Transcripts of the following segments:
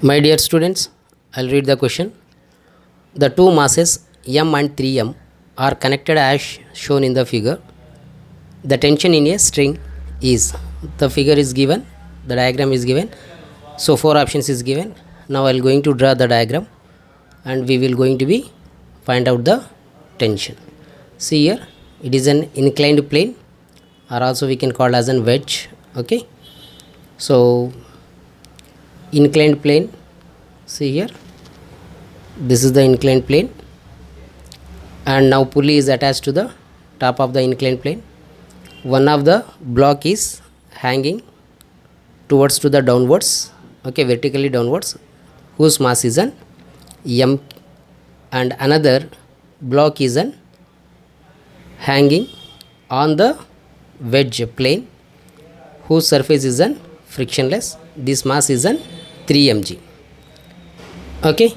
My dear students, I'll read the question. The two masses m and 3m are connected as shown in the figure. The tension in a string is, the figure is given, the diagram is given. So 4 options is given. Now I'll going to draw the diagram and we will going to be find out the tension. See here, it is an inclined plane, or also we can call as an wedge. Okay, so inclined plane, see here, this is the inclined plane, and now pulley is attached to the top of the inclined plane. One of the block is hanging towards to the downwards, okay, vertically downwards, whose mass is an m, and another block is an hanging on the wedge plane, whose surface is an frictionless. This mass is an 3 mg. Okay,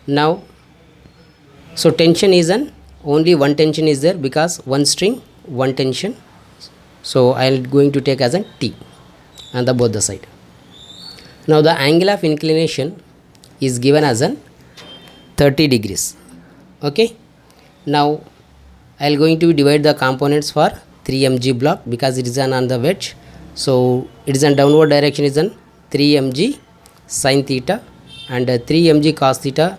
now so tension is an only one tension is there, because one string one tension, so I'll going to take as an T on the both the side. Now the angle of inclination is given as an 30 degrees. Okay, now I'll going to divide the components for 3 mg block, because it is an on the wedge, so it is in downward direction is an 3 mg sin theta, and 3 mg cos theta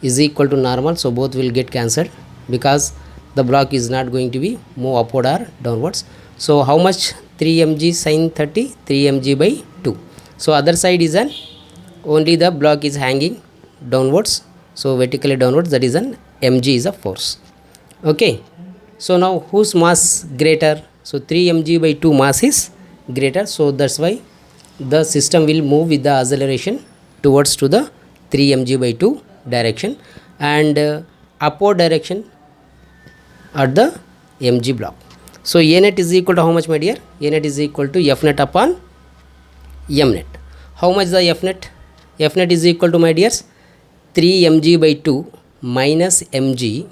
is equal to normal, so both will get cancelled because the block is not going to be move upward or downwards. So how much 3 mg sin 30? 3 mg by 2. So other side is an only the block is hanging downwards, so vertically downwards, that is an mg is a force. Okay, so now whose mass greater? So 3 mg by 2 mass is greater, so that's why the system will move with the acceleration towards to the 3 mg by 2 direction, and upward direction at the mg block. So A net is equal to how much, my dear? A net is equal to F net upon M net. How much the F net? F net is equal to, my dears, 3 mg by 2 minus mg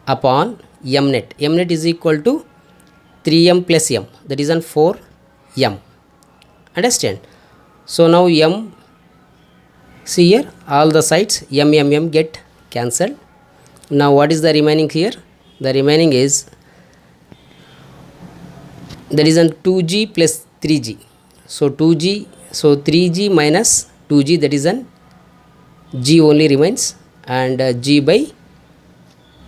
upon M net. M net is equal to 3m plus m, that is on 4m. Understand? So now m, see here, all the sides m get cancelled. Now what is the remaining here? The remaining is, that is on 2g plus 3g. So 2g, so 3g minus 2g, that is an g only remains, and g by,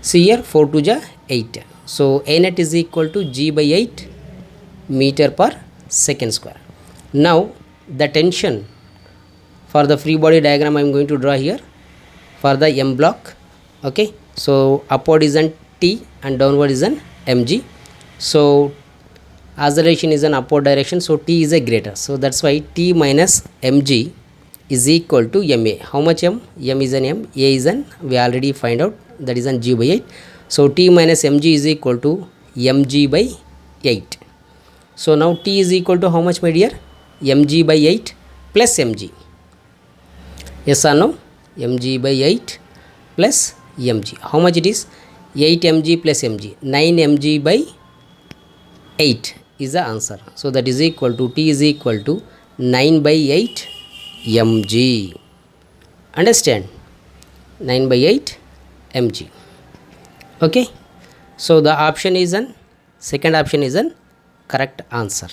see here, 4 to ja 8. So A net is equal to g by 8 meter per second square. Now the tension for the free body diagram I am going to draw here for the m block. Okay, so upward is an T and downward is an mg. So acceleration is an upward direction, so T is a greater, so that's why T minus mg is equal to ma. How much m? M is an m, a is an, we already find out, that is an g by 8. So T minus mg is equal to mg by 8. So now T is equal to how much, my dear? Mg by 8 plus mg. Yes or no? Mg by 8 plus mg. How much it is? 8 mg plus mg. 9 mg by 8 is the answer. So that is equal to, T is equal to 9 by 8 mg. Understand? 9 by 8 mg. Okay, so the option is an, second option is an correct answer.